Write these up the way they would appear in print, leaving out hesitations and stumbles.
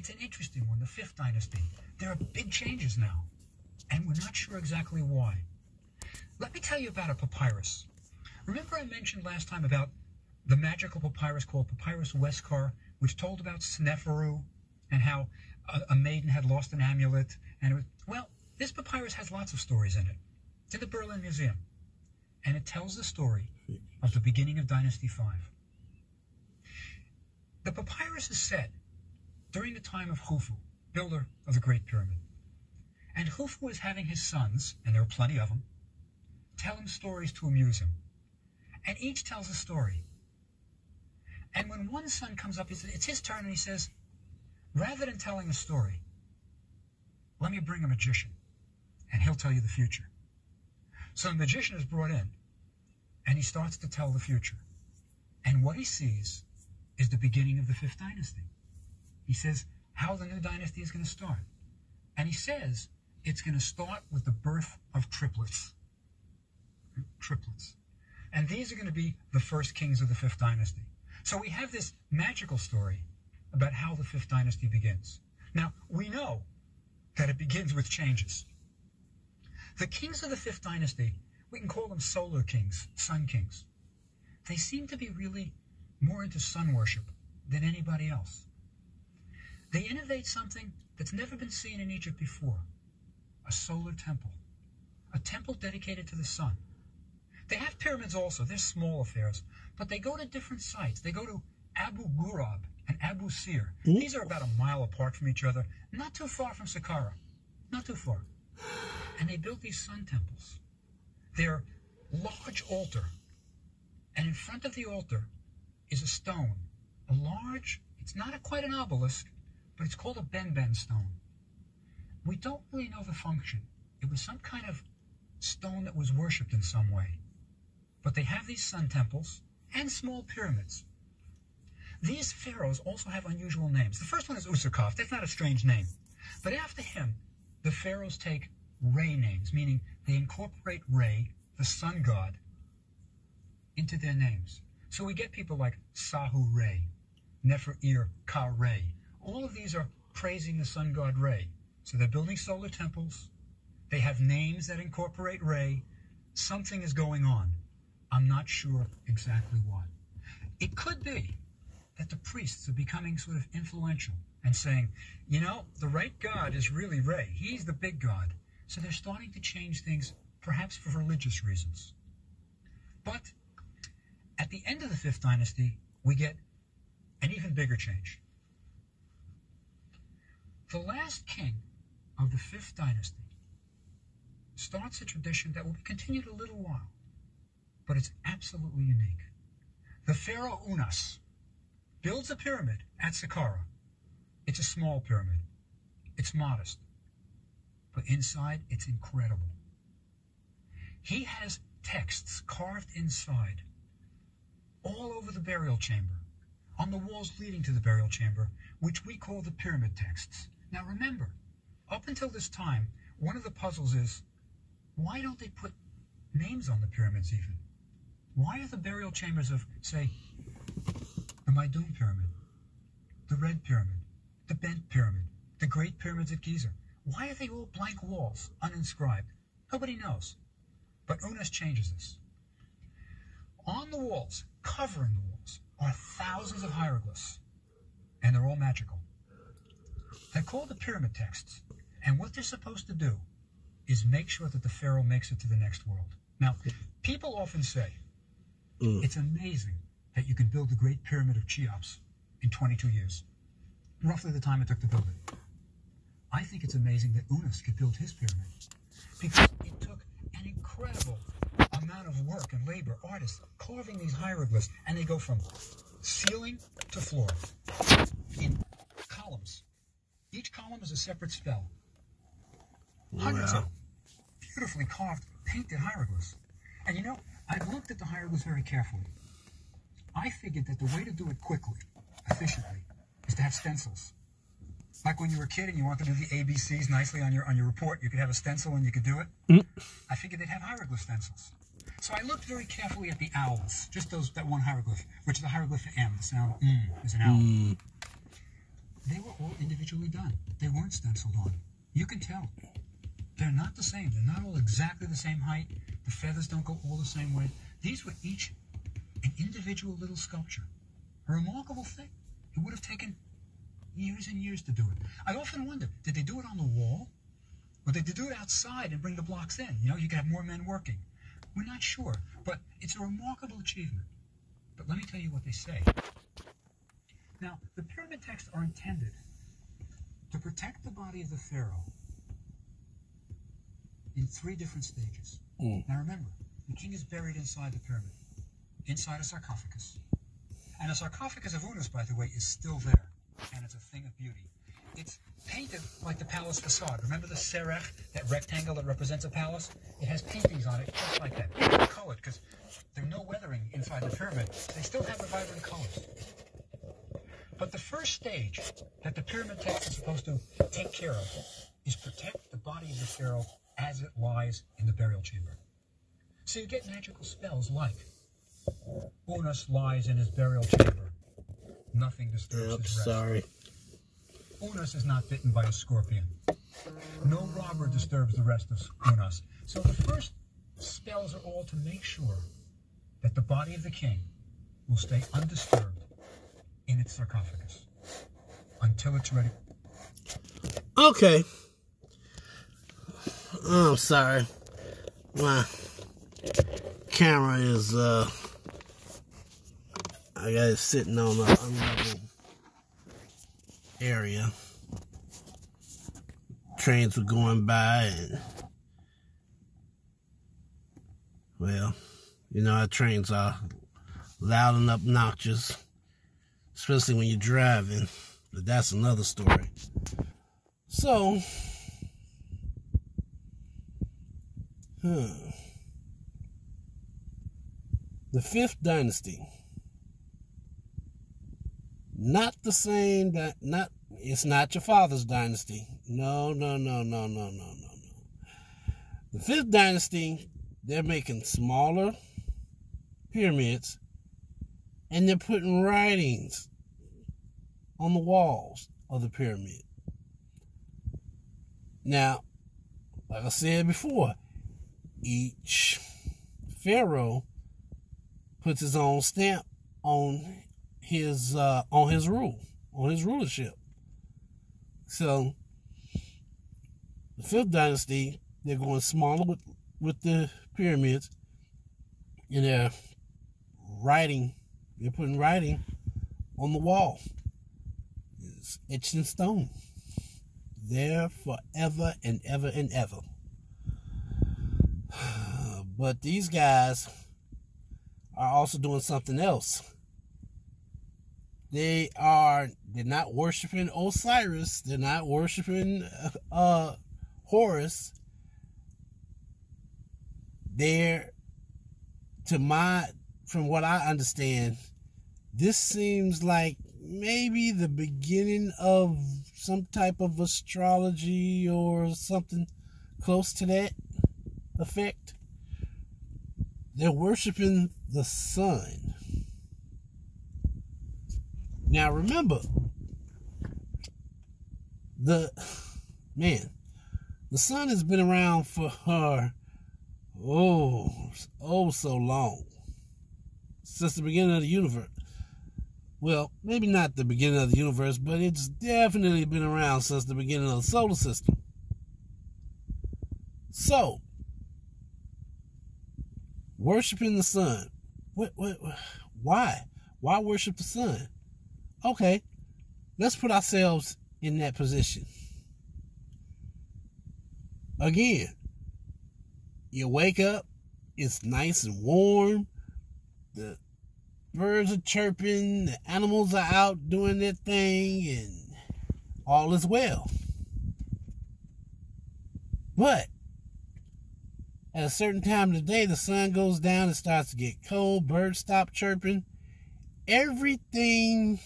It's an interesting one, the 5th dynasty. There are big changes now, and we're not sure exactly why. Let me tell you about a papyrus. Remember I mentioned last time about the magical papyrus called Papyrus Westcar, which told about Sneferu and how a maiden had lost an amulet. And it was, well, this papyrus has lots of stories in it. It's in the Berlin Museum. And it tells the story of the beginning of Dynasty 5. The papyrus is set during the time of Khufu, builder of the Great Pyramid. And Khufu is having his sons, and there are plenty of them, tell him stories to amuse him. And each tells a story. And when one son comes up, it's his turn, and he says, rather than telling a story, let me bring a magician, and he'll tell you the future. So the magician is brought in, and he starts to tell the future. And what he sees is the beginning of the 5th dynasty. He says how the new dynasty is going to start. And he says it's going to start with the birth of triplets. Triplets. And these are going to be the first kings of the 5th dynasty. So we have this magical story about how the 5th dynasty begins. Now, we know that it begins with changes. The kings of the 5th dynasty, we can call them solar kings, sun kings. They seem to be really more into sun worship than anybody else. They innovate something that's never been seen in Egypt before, a solar temple, a temple dedicated to the sun. They have pyramids also, they're small affairs, but they go to different sites. They go to Abu Ghurab and Abu Sir. These are about a mile apart from each other, not too far from Saqqara, not too far. And they built these sun temples. They're large altar, and in front of the altar is a stone, a large, it's not quite an obelisk, but it's called a Ben stone. We don't really know the function. It was some kind of stone that was worshipped in some way. But they have these sun temples and small pyramids. These pharaohs also have unusual names. The first one is Usukov. That's not a strange name. But after him, the pharaohs take Re names, meaning they incorporate Re, the sun god, into their names. So we get people like Sahu Re, Nefer-Ir Ka Re. All of these are praising the sun god Re. So they're building solar temples. They have names that incorporate Re. Something is going on. I'm not sure exactly what. It could be that the priests are becoming sort of influential and saying, you know, the right god is really Re. He's the big god. So they're starting to change things, perhaps for religious reasons. But at the end of the 5th dynasty, we get an even bigger change. The last king of the 5th dynasty starts a tradition that will be continued a little while, but it's absolutely unique. The pharaoh Unas builds a pyramid at Saqqara. It's a small pyramid. It's modest. But inside, it's incredible. He has texts carved inside, all over the burial chamber, on the walls leading to the burial chamber, which we call the pyramid texts. Now remember, up until this time, one of the puzzles is, why don't they put names on the pyramids even? Why are the burial chambers of, say, the Maidum Pyramid, the Red Pyramid, the Bent Pyramid, the Great Pyramids at Giza, why are they all blank walls, uninscribed? Nobody knows. But Unas changes this. On the walls, covering the walls, are thousands of hieroglyphs, and they're all magical. They're called the pyramid texts, and what they're supposed to do is make sure that the pharaoh makes it to the next world. Now, people often say, it's amazing that you can build the Great Pyramid of Cheops in 22 years, roughly the time it took to build it. I think it's amazing that Unas could build his pyramid, because it took an incredible amount of work and labor, artists carving these hieroglyphs, and they go from ceiling to floor in columns. Each column is a separate spell. Hundreds of beautifully carved, painted hieroglyphs. And you know, I've looked at the hieroglyphs very carefully. I figured that the way to do it quickly, efficiently, is to have stencils. Like when you were a kid and you wanted to do the ABCs nicely on your report, you could have a stencil and you could do it. I figured they'd have hieroglyph stencils. So I looked very carefully at the owls, just that one hieroglyph, which is the hieroglyph for M, the sound is an owl. They were all individual individually done. They weren't stenciled on. You can tell. They're not the same. They're not all exactly the same height. The feathers don't go all the same way. These were each an individual little sculpture. A remarkable thing. It would have taken years and years to do it. I often wonder, did they do it on the wall? Or did they do it outside and bring the blocks in? You know, you could have more men working. We're not sure, but it's a remarkable achievement. But let me tell you what they say. Now, the pyramid texts are intended to protect the body of the pharaoh in 3 different stages. Now remember, the king is buried inside the pyramid, inside a sarcophagus. And a sarcophagus of Unas, by the way, is still there, and it's a thing of beauty. It's painted like the palace facade. Remember the serech, that rectangle that represents a palace? It has paintings on it just like that, colored, because there's no weathering inside the pyramid. They still have the vibrant colors. But the first stage that the pyramid text is supposed to take care of is protect the body of the pharaoh as it lies in the burial chamber. So you get magical spells like, Unas lies in his burial chamber. Nothing disturbs his rest. Sorry. Unas is not bitten by a scorpion. No robber disturbs the rest of Unas. So the first spells are all to make sure that the body of the king will stay undisturbed in its sarcophagus until it's ready. Okay. Oh, I'm sorry. My camera is, I got it sitting on an unlevel area. Trains were going by and, well, you know how trains are, loud and obnoxious, especially when you're driving, but that's another story. So, the 5th dynasty, not the same, it's not your father's dynasty. No. The 5th dynasty, they're making smaller pyramids and they're putting writings on the walls of the pyramid. Now, like I said before, each pharaoh puts his own stamp on his rulership. So the 5th dynasty, they're going smaller with the pyramids, and they're putting writing on the wall. It's etched in stone, there forever and ever and ever. But these guys are also doing something else. They're not worshiping Osiris. They're not worshiping Horus. They're, from what I understand, this seems like maybe the beginning of some type of astrology or something close to that effect. They're worshiping the sun. Now remember, the sun has been around for so long. Since the beginning of the universe. Well, maybe not the beginning of the universe, but it's definitely been around since the beginning of the solar system. So, worshiping the sun. Why? Why worship the sun? Okay, let's put ourselves in that position. Again, you wake up, it's nice and warm, the birds are chirping, the animals are out doing their thing, and all is well. But at a certain time of the day, the sun goes down, it starts to get cold, birds stop chirping. Everything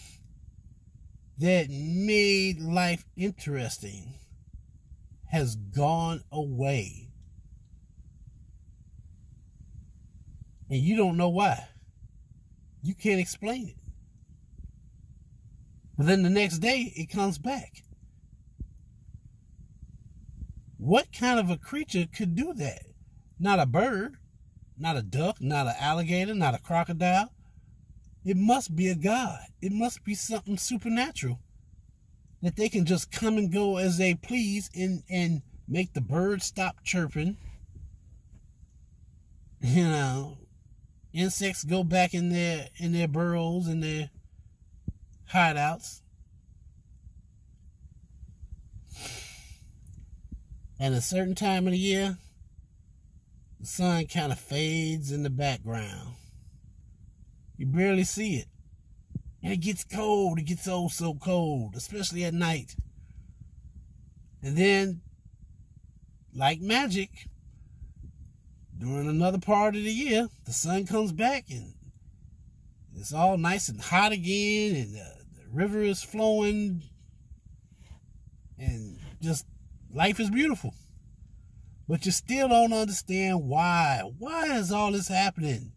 that made life interesting has gone away. And you don't know why. You can't explain it. But then the next day, it comes back. What kind of a creature could do that? Not a bird, not a duck, not an alligator, not a crocodile. It must be a god. It must be something supernatural that they can just come and go as they please and make the birds stop chirping. You know, insects go back in their burrows and their hideouts. And a certain time of the year, the sun kind of fades in the background. You barely see it. And it gets cold. It gets oh so cold, especially at night. And then, like magic, during another part of the year, the sun comes back and it's all nice and hot again, and the river is flowing, and just life is beautiful. But you still don't understand why. Why is all this happening?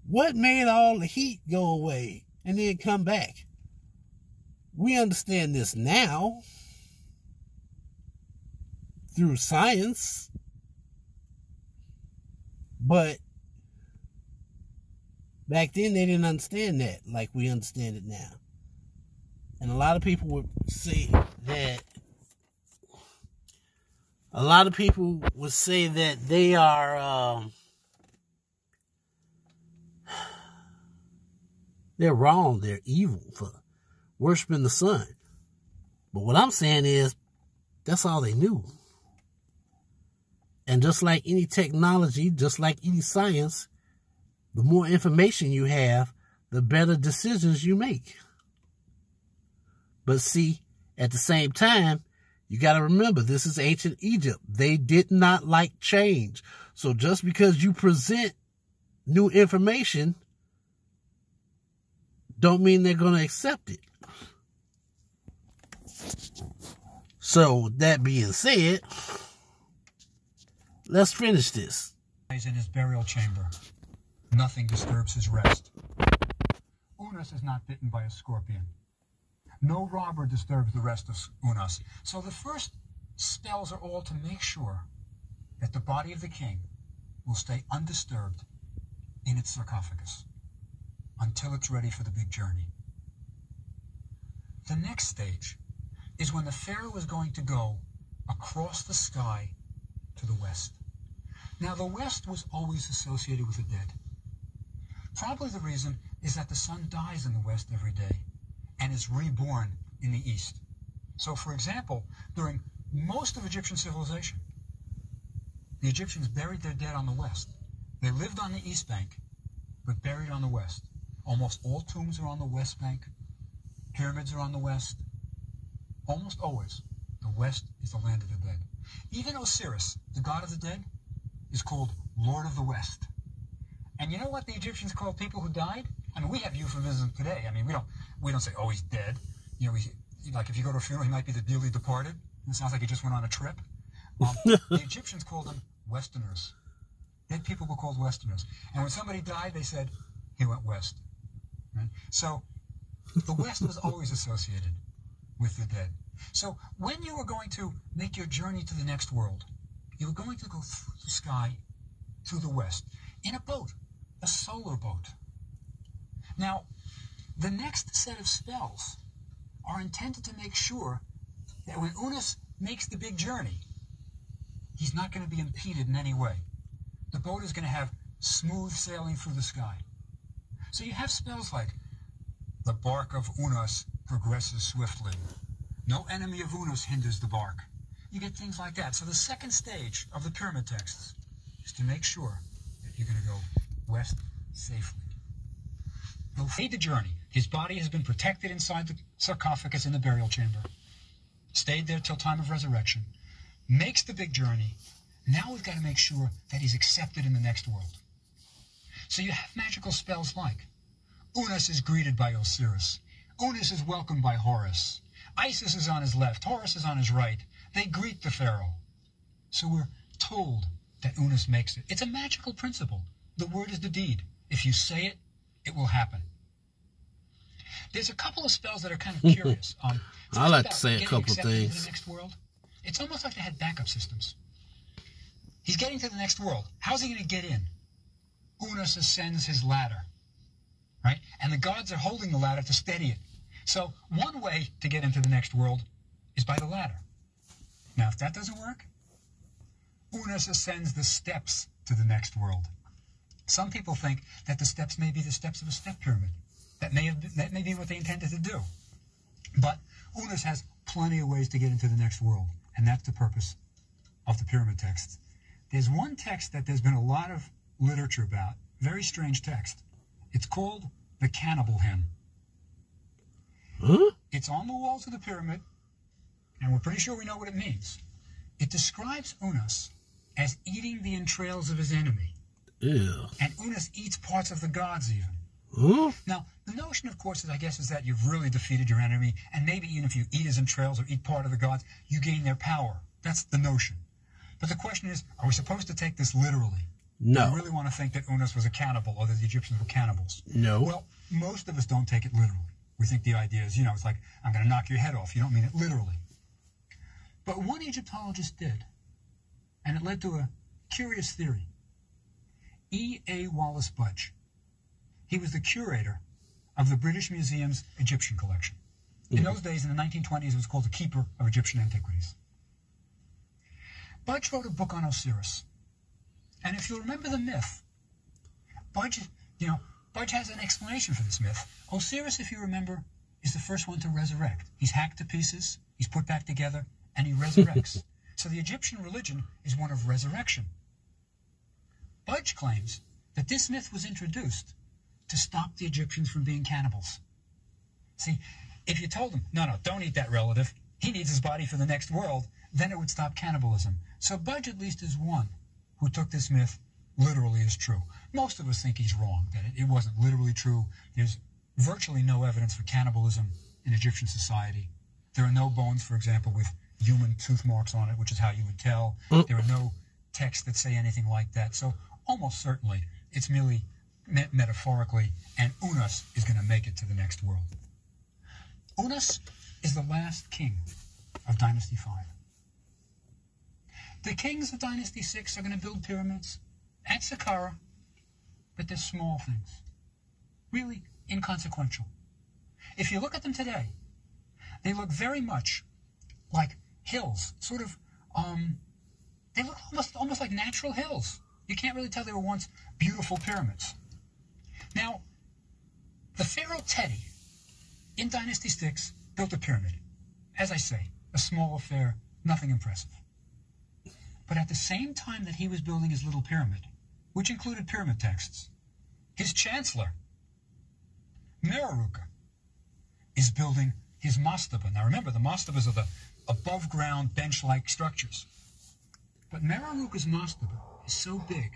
What made all the heat go away and then come back? We understand this now through science, but back then they didn't understand that like we understand it now. And a lot of people would say that they are they're wrong, they're evil for worshiping the sun. But what I'm saying is, that's all they knew. And just like any technology, just like any science, the more information you have, the better decisions you make. But see, at the same time, you got to remember, this is ancient Egypt. They did not like change. So just because you present new information, don't mean they're going to accept it. So, that being said, let's finish this. He's in his burial chamber. Nothing disturbs his rest. Unas is not bitten by a scorpion. No robber disturbs the rest of Unas. So the first spells are all to make sure that the body of the king will stay undisturbed in its sarcophagus until it's ready for the big journey. The next stage is when the pharaoh is going to go across the sky to the west. Now, the west was always associated with the dead. Probably the reason is that the sun dies in the west every day and is reborn in the east. So, for example, during most of Egyptian civilization, the Egyptians buried their dead on the west. They lived on the east bank, but buried on the west. Almost all tombs are on the west bank. Pyramids are on the west. Almost always, the west is the land of the dead. Even Osiris, the god of the dead, is called Lord of the West. And you know what the Egyptians called people who died? I mean, we have euphemisms today. I mean, we don't say, oh, he's dead. You know, like if you go to a funeral, he might be the dearly departed. It sounds like he just went on a trip. The Egyptians called them Westerners. Dead people were called Westerners. And when somebody died, they said, he went west. Right? So the west was always associated with the dead. So when you were going to make your journey to the next world, you were going to go through the sky to the west in a boat, a solar boat. Now, the next set of spells are intended to make sure that when Unas makes the big journey, he's not going to be impeded in any way. The boat is going to have smooth sailing through the sky. So you have spells like, the bark of Unas progresses swiftly. No enemy of Unas hinders the bark. You get things like that. So the second stage of the pyramid texts is to make sure that you're going to go west safely. He'll fade the journey. His body has been protected inside the sarcophagus in the burial chamber. Stayed there till time of resurrection. Makes the big journey. Now we've got to make sure that he's accepted in the next world. So you have magical spells like, Unas is greeted by Osiris. Unas is welcomed by Horus. Isis is on his left. Horus is on his right. They greet the pharaoh. So we're told that Unas makes it. It's a magical principle. The word is the deed. If you say it, it will happen. There's a couple of spells that are kind of curious. I like to say a couple of things. The next world. It's almost like they had backup systems. He's getting to the next world. How's he going to get in? Unas ascends his ladder, right? And the gods are holding the ladder to steady it. So one way to get into the next world is by the ladder. Now, if that doesn't work, Unas ascends the steps to the next world. Some people think that the steps may be the steps of a step pyramid. That may be what they intended to do. But Unas has plenty of ways to get into the next world, and that's the purpose of the pyramid texts. There's one text that there's been a lot of literature about, very strange text. It's called the Cannibal Hymn. Huh? It's on the walls of the pyramid, and we're pretty sure we know what it means. It describes Unas as eating the entrails of his enemy. Ew. And Unas eats parts of the gods even. Huh? Now, the notion, of course, is that you've really defeated your enemy, and maybe even if you eat his entrails or eat part of the gods, you gain their power. That's the notion. But the question is, are we supposed to take this literally? No. Do we really want to think that Unas was a cannibal or that the Egyptians were cannibals? No. Well, most of us don't take it literally. We think the idea is, it's like, I'm going to knock your head off. You don't mean it literally. But one Egyptologist did, and it led to a curious theory. E.A. Wallace Budge. He was the curator of the British Museum's Egyptian collection. In those days, in the 1920s, it was called the Keeper of Egyptian Antiquities. Budge wrote a book on Osiris. And if you remember the myth, Budge has an explanation for this myth. Osiris, if you remember, is the first one to resurrect. He's hacked to pieces, he's put back together, and he resurrects. So the Egyptian religion is one of resurrection. Budge claims that this myth was introduced to stop the Egyptians from being cannibals. See, if you told them, no, don't eat that relative, he needs his body for the next world, then it would stop cannibalism. So Budge at least is one who took this myth literally as true. Most of us think he's wrong, that it wasn't literally true. There's virtually no evidence for cannibalism in Egyptian society. There are no bones, for example, with human tooth marks on it, which is how you would tell. There are no texts that say anything like that. So almost certainly it's merely metaphorically, and Unas is going to make it to the next world. Unas is the last king of Dynasty 5. The kings of Dynasty 6 are going to build pyramids at Saqqara, but they're small things, really inconsequential. If you look at them today, they look very much like hills, sort of, they look almost like natural hills. You can't really tell they were once beautiful pyramids. Now, the pharaoh Teti in Dynasty 6 built a pyramid. As I say, a small affair, nothing impressive. But at the same time that he was building his little pyramid, which included pyramid texts, his chancellor, Mereruka, is building his mastaba. Now remember, the mastabas are the above-ground bench-like structures. But Mereruka's mastaba is so big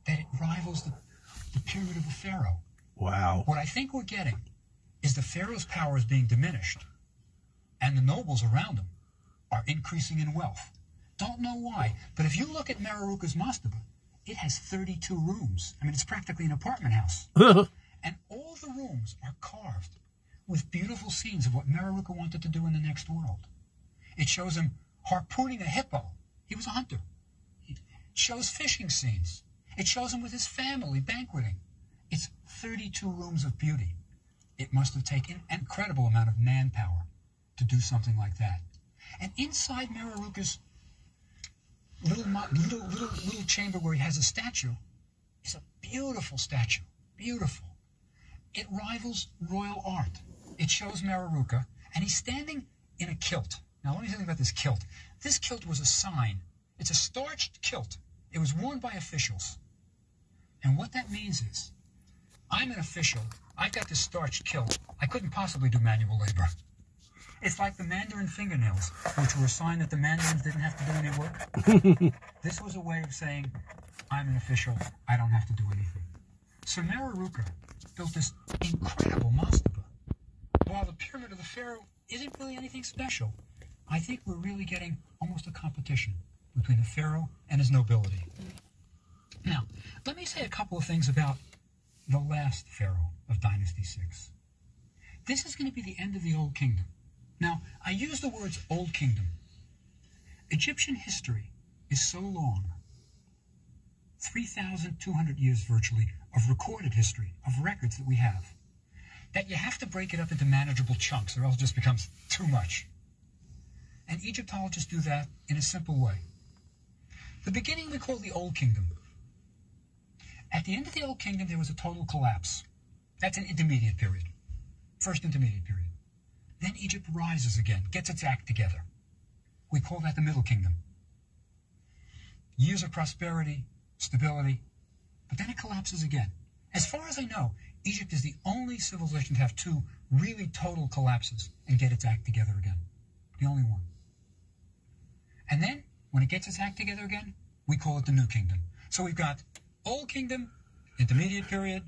that it rivals the pyramid of a pharaoh. Wow. What I think we're getting is the pharaoh's power is being diminished, and the nobles around him are increasing in wealth. Don't know why, but if you look at Mereruka's mastaba, it has 32 rooms. I mean, it's practically an apartment house. And all the rooms are carved with beautiful scenes of what Mereruka wanted to do in the next world. It shows him harpooning a hippo. He was a hunter. It shows fishing scenes. It shows him with his family banqueting. It's 32 rooms of beauty. It must have taken an incredible amount of manpower to do something like that. And inside Mereruka's little chamber where he has a statue is a beautiful statue. Beautiful. It rivals royal art. It shows Mereruka, and he's standing in a kilt. Now, let me tell you about this kilt. This kilt was a sign. It's a starched kilt. It was worn by officials. And what that means is, I'm an official. I've got this starched kilt. I couldn't possibly do manual labor. It's like the Mandarin fingernails, which were a sign that the Mandarins didn't have to do any work. This was a way of saying, I'm an official. I don't have to do anything. So Mereruka built this incredible mastaba. While the pyramid of the pharaoh isn't really anything special, I think we're really getting almost a competition between the pharaoh and his nobility. Now, let me say a couple of things about the last pharaoh of Dynasty 6. This is going to be the end of the Old Kingdom. Now, I use the words Old Kingdom Egyptian history is so long, 3,200 years virtually of recorded history, of records that we have, that you have to break it up into manageable chunks or else it just becomes too much. And Egyptologists do that in a simple way. The beginning we call the Old Kingdom. At the end of the Old Kingdom, there was a total collapse. That's an intermediate period. First intermediate period. Then Egypt rises again, gets its act together. We call that the Middle Kingdom. Years of prosperity, stability, but then it collapses again. As far as I know, Egypt is the only civilization to have two really total collapses and get its act together again. The only one. And then, when it gets its act together again, we call it the New Kingdom. So we've got Old Kingdom, intermediate period,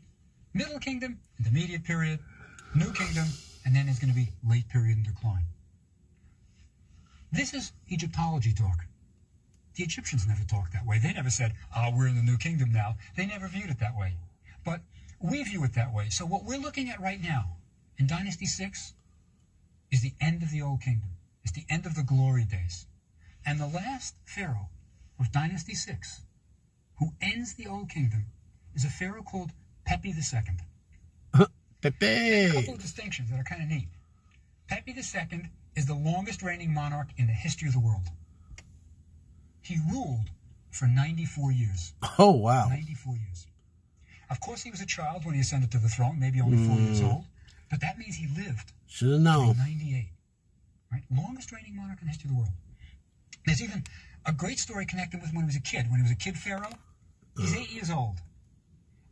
Middle Kingdom, intermediate period, New Kingdom, and then there's going to be late period and decline. This is Egyptology talk. The Egyptians never talked that way. They never said, we're in the New Kingdom now. They never viewed it that way. But we view it that way. So what we're looking at right now in Dynasty 6 is the end of the Old Kingdom. It's the end of the glory days. And the last pharaoh of Dynasty 6, who ends the Old Kingdom, is a pharaoh called Pepe II. Pepe! A couple of distinctions that are kind of neat. Pepe II is the longest reigning monarch in the history of the world. He ruled for 94 years. Oh, wow. 94 years. Of course, he was a child when he ascended to the throne, maybe only 4 years old. But that means he lived. Should have known. 98. Right? Longest reigning monarch in the history of the world. There's even a great story connected with when he was a kid. When he was a kid pharaoh, he's 8 years old.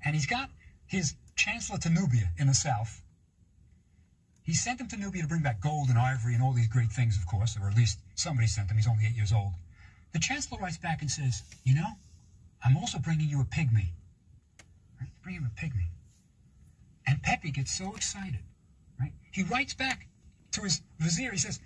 And he's got his chancellor to Nubia in the south. He sent him to Nubia to bring back gold and ivory and all these great things, of course, or at least somebody sent him. He's only 8 years old. The chancellor writes back and says, you know, I'm also bringing you a pygmy. Right? Bring him a pygmy. And Pepe gets so excited. Right? He writes back to his vizier. He says,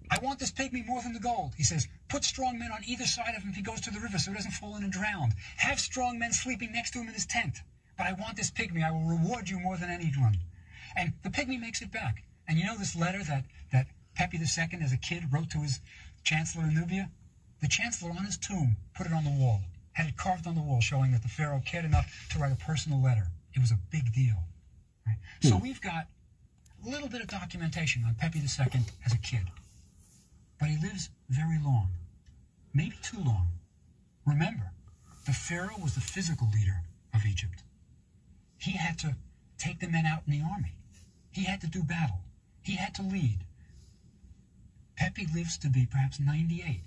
I want this pygmy more than the gold. He says, put strong men on either side of him if he goes to the river so he doesn't fall in and drown. Have strong men sleeping next to him in his tent. But I want this pygmy. I will reward you more than anyone. And the pygmy makes it back. And you know this letter that Pepe II, as a kid, wrote to his chancellor in Nubia? The chancellor on his tomb put it on the wall, had it carved on the wall, showing that the pharaoh cared enough to write a personal letter. It was a big deal. Right? So we've got a little bit of documentation on Pepe II as a kid. But he lives very long, maybe too long. Remember, the pharaoh was the physical leader of Egypt. He had to take the men out in the army. He had to do battle. He had to lead. Pepe lives to be perhaps 98.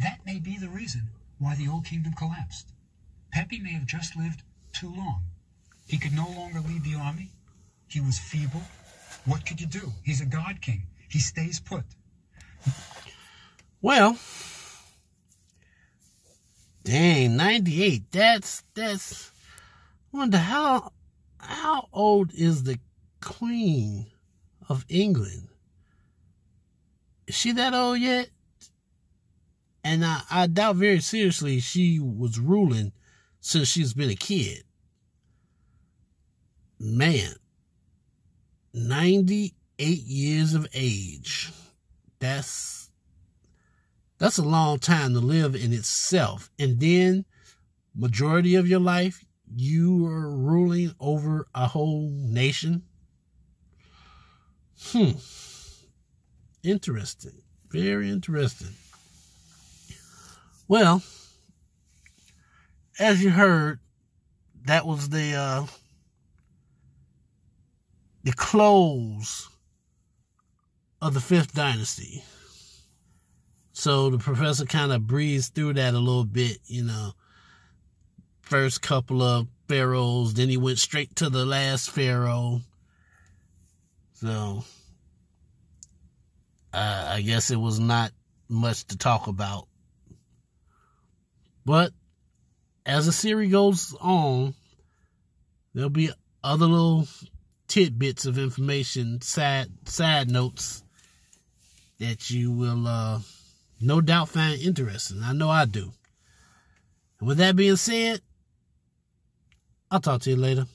That may be the reason why the Old Kingdom collapsed. Pepe may have just lived too long. He could no longer lead the army. He was feeble. What could you do? He's a god king. He stays put. Well, dang, 98. That's. Wonder how old is the Queen of England? Is she that old yet? And I doubt very seriously she was ruling since she's been a kid. Man, 98 years of age. That's a long time to live in itself. And then, majority of your life, you are ruling over a whole nation. Interesting. Very interesting. Well, as you heard, that was the close of the 5th dynasty. So the professor kind of breezed through that a little bit, you know. First couple of pharaohs, then he went straight to the last pharaoh. So I guess it was not much to talk about. But as the series goes on, there'll be other little tidbits of information, side notes that you will no doubt find interesting. I know I do. And with that being said, I'll talk to you later.